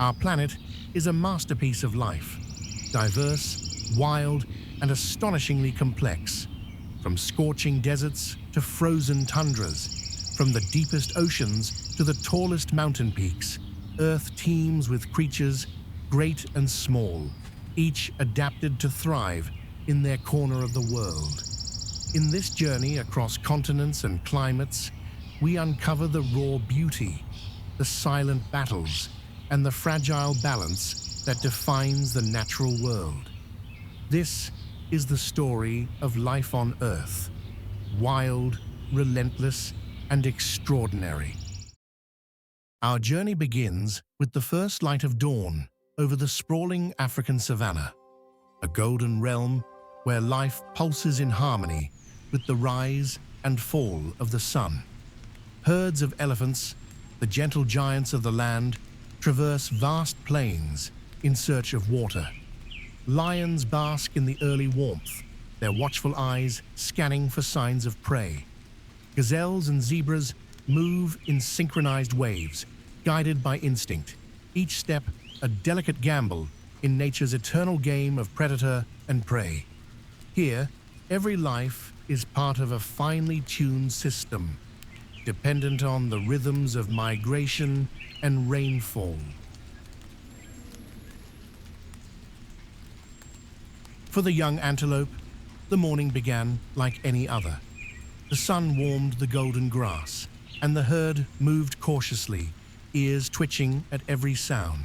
Our planet is a masterpiece of life, diverse, wild, and astonishingly complex. From scorching deserts to frozen tundras, from the deepest oceans to the tallest mountain peaks, Earth teems with creatures, great and small, each adapted to thrive in their corner of the world. In this journey across continents and climates, we uncover the raw beauty, the silent battles, and the fragile balance that defines the natural world. This is the story of life on Earth, wild, relentless, and extraordinary. Our journey begins with the first light of dawn over the sprawling African savanna, a golden realm where life pulses in harmony with the rise and fall of the sun. Herds of elephants, the gentle giants of the land, traverse vast plains in search of water. Lions bask in the early warmth, their watchful eyes scanning for signs of prey. Gazelles and zebras move in synchronized waves, guided by instinct, each step a delicate gamble in nature's eternal game of predator and prey. Here, every life is part of a finely tuned system, dependent on the rhythms of migration and rainfall. For the young antelope, the morning began like any other. The sun warmed the golden grass, and the herd moved cautiously, ears twitching at every sound.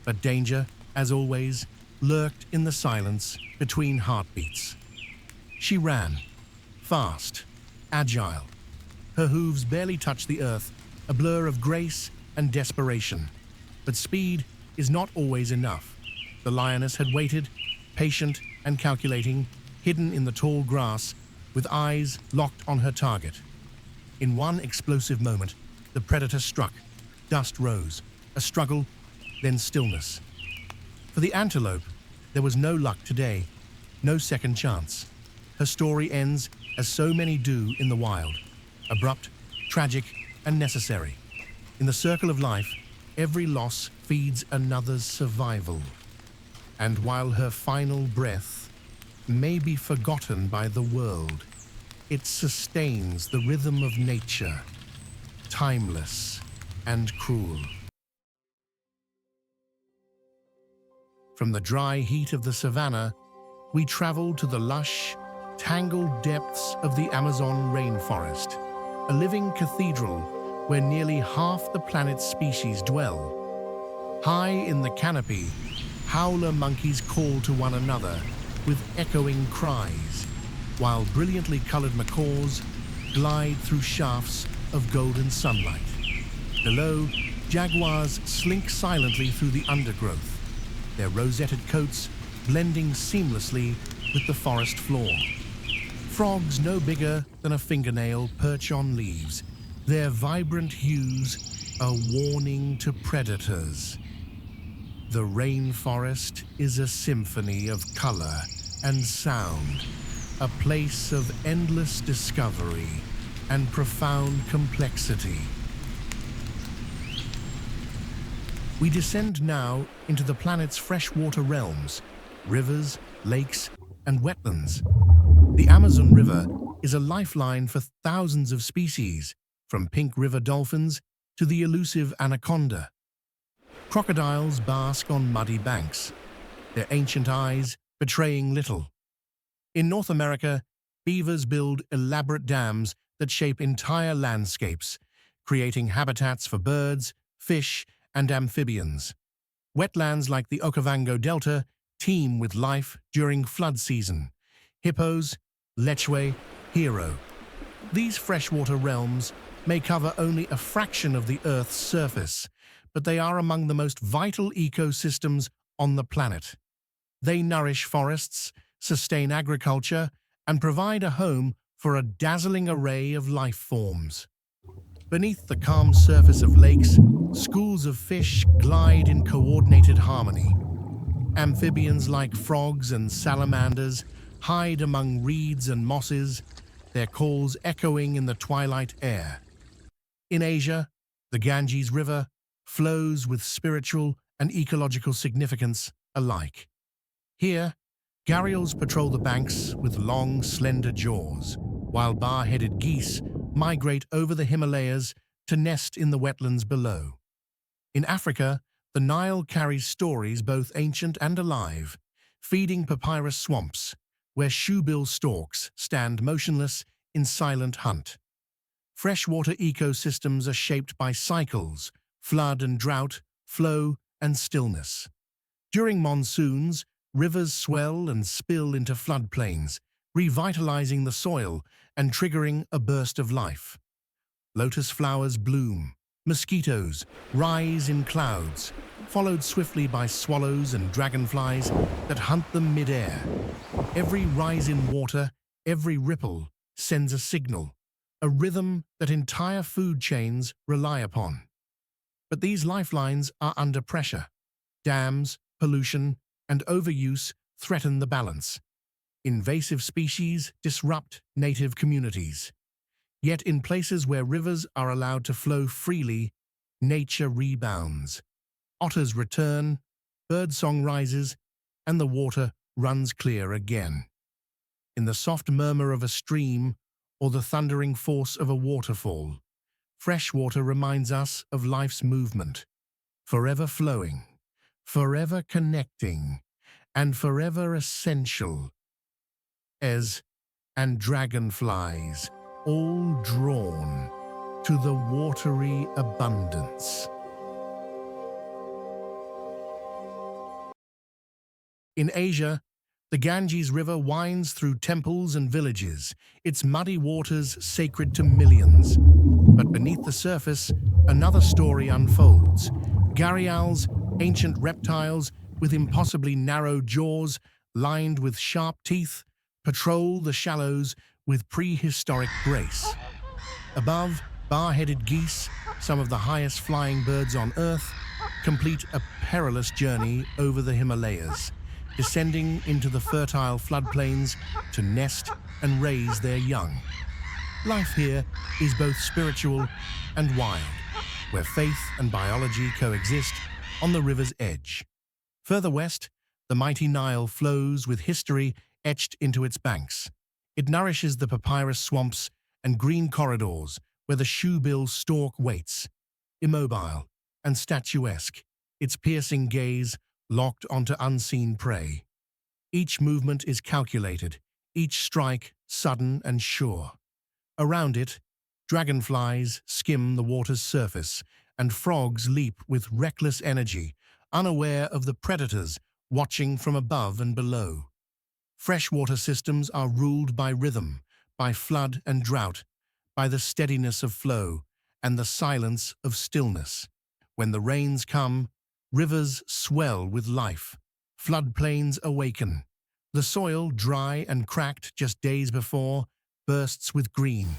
But danger, as always, lurked in the silence between heartbeats. She ran, fast, agile. Her hooves barely touched the earth, a blur of grace and desperation. But speed is not always enough. The lioness had waited, patient and calculating, hidden in the tall grass, with eyes locked on her target. In one explosive moment, the predator struck. Dust rose, a struggle, then stillness. For the antelope, there was no luck today, no second chance. Her story ends as so many do in the wild, abrupt, tragic, and necessary. In the circle of life, every loss feeds another's survival. And while her final breath may be forgotten by the world, it sustains the rhythm of nature, timeless and cruel. From the dry heat of the savanna, we travel to the lush, tangled depths of the Amazon rainforest, a living cathedral where nearly half the planet's species dwell. High in the canopy, howler monkeys call to one another with echoing cries, while brilliantly colored macaws glide through shafts of golden sunlight. Below, jaguars slink silently through the undergrowth, their rosetted coats blending seamlessly with the forest floor. Frogs no bigger than a fingernail perch on leaves, their vibrant hues a warning to predators. The rainforest is a symphony of color and sound, a place of endless discovery and profound complexity. We descend now into the planet's freshwater realms, rivers, lakes, and wetlands. The Amazon River is a lifeline for thousands of species, from pink river dolphins to the elusive anaconda. Crocodiles bask on muddy banks, their ancient eyes betraying little. In North America, beavers build elaborate dams that shape entire landscapes, creating habitats for birds, fish, and amphibians. Wetlands like the Okavango Delta teem with life during flood season. Hippos, lechwe, hero. These freshwater realms may cover only a fraction of the Earth's surface, but they are among the most vital ecosystems on the planet. They nourish forests, sustain agriculture, and provide a home for a dazzling array of life forms. Beneath the calm surface of lakes, schools of fish glide in coordinated harmony. Amphibians like frogs and salamanders hide among reeds and mosses, their calls echoing in the twilight air. In Asia, the Ganges River flows with spiritual and ecological significance alike. Here, gharials patrol the banks with long, slender jaws, while bar-headed geese migrate over the Himalayas to nest in the wetlands below. In Africa, the Nile carries stories both ancient and alive, feeding papyrus swamps, where shoebill storks stand motionless in silent hunt. Freshwater ecosystems are shaped by cycles, flood and drought, flow and stillness. During monsoons, rivers swell and spill into floodplains, revitalizing the soil and triggering a burst of life. Lotus flowers bloom, mosquitoes rise in clouds, followed swiftly by swallows and dragonflies that hunt them mid-air. Every rise in water, every ripple, sends a signal, a rhythm that entire food chains rely upon. But these lifelines are under pressure. Dams, pollution, and overuse threaten the balance. Invasive species disrupt native communities. Yet in places where rivers are allowed to flow freely, nature rebounds. Otters return, birdsong rises, and the water runs clear again. In the soft murmur of a stream or the thundering force of a waterfall, fresh water reminds us of life's movement, forever flowing, forever connecting, and forever essential. And dragonflies, all drawn to the watery abundance. In Asia, the Ganges River winds through temples and villages, its muddy waters sacred to millions. But beneath the surface, another story unfolds. Gharials, ancient reptiles with impossibly narrow jaws lined with sharp teeth, patrol the shallows with prehistoric grace. Above, bar-headed geese, some of the highest flying birds on Earth, complete a perilous journey over the Himalayas, descending into the fertile floodplains to nest and raise their young. Life here is both spiritual and wild, where faith and biology coexist on the river's edge. Further west, the mighty Nile flows with history etched into its banks. It nourishes the papyrus swamps and green corridors where the shoebill stork waits, immobile and statuesque, its piercing gaze locked onto unseen prey. Each movement is calculated, each strike sudden and sure. Around it, dragonflies skim the water's surface, and frogs leap with reckless energy, unaware of the predators watching from above and below. Freshwater systems are ruled by rhythm, by flood and drought, by the steadiness of flow and the silence of stillness. When the rains come, rivers swell with life, floodplains awaken. The soil, dry and cracked just days before, bursts with green.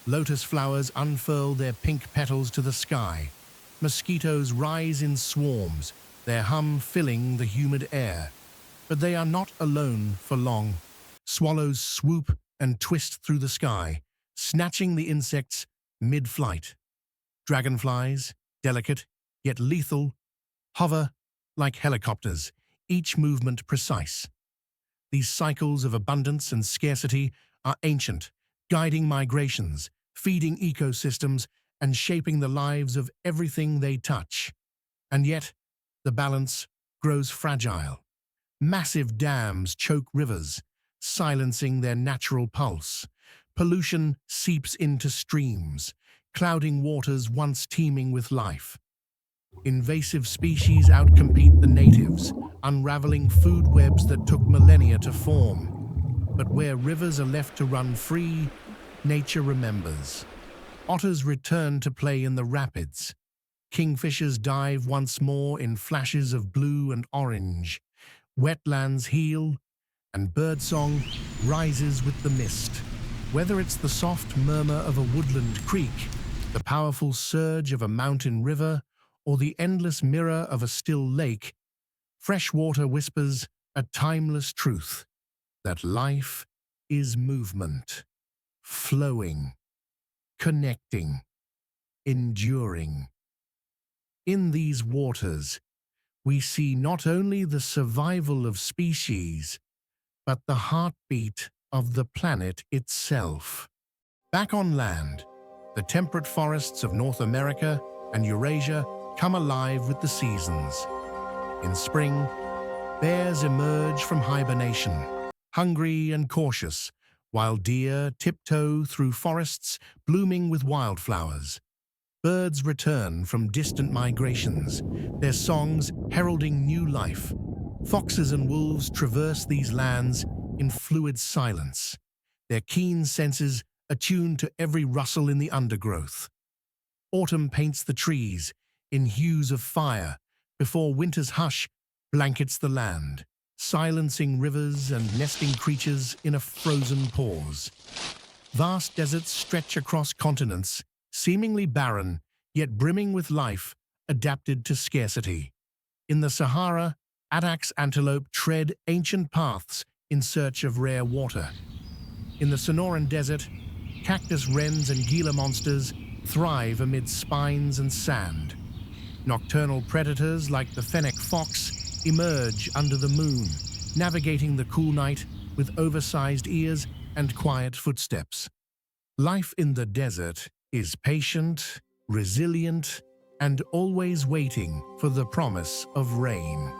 Lotus flowers unfurl their pink petals to the sky. Mosquitoes rise in swarms, their hum filling the humid air. But they are not alone for long. Swallows swoop and twist through the sky, snatching the insects mid-flight. Dragonflies, delicate yet lethal, hover like helicopters, each movement precise. These cycles of abundance and scarcity are ancient, guiding migrations, feeding ecosystems, and shaping the lives of everything they touch. And yet, the balance grows fragile. Massive dams choke rivers, silencing their natural pulse. Pollution seeps into streams, clouding waters once teeming with life. Invasive species outcompete the natives, unraveling food webs that took millennia to form. But where rivers are left to run free, nature remembers. Otters return to play in the rapids. Kingfishers dive once more in flashes of blue and orange. Wetlands heal, and birdsong rises with the mist. Whether it's the soft murmur of a woodland creek, the powerful surge of a mountain river, or the endless mirror of a still lake, fresh water whispers a timeless truth, that life is movement, flowing, connecting, enduring. In these waters, we see not only the survival of species, but the heartbeat of the planet itself. Back on land, the temperate forests of North America and Eurasia come alive with the seasons. In spring, bears emerge from hibernation, hungry and cautious, while deer tiptoe through forests blooming with wildflowers. Birds return from distant migrations, their songs heralding new life. Foxes and wolves traverse these lands in fluid silence, their keen senses attuned to every rustle in the undergrowth. Autumn paints the trees in hues of fire before winter's hush blankets the land, silencing rivers and nesting creatures in a frozen pause. Vast deserts stretch across continents, seemingly barren, yet brimming with life, adapted to scarcity. In the Sahara, addax antelope tread ancient paths in search of rare water. In the Sonoran Desert, cactus wrens and Gila monsters thrive amid spines and sand. Nocturnal predators like the fennec fox emerge under the moon, navigating the cool night with oversized ears and quiet footsteps. Life in the desert is patient, resilient, and always waiting for the promise of rain.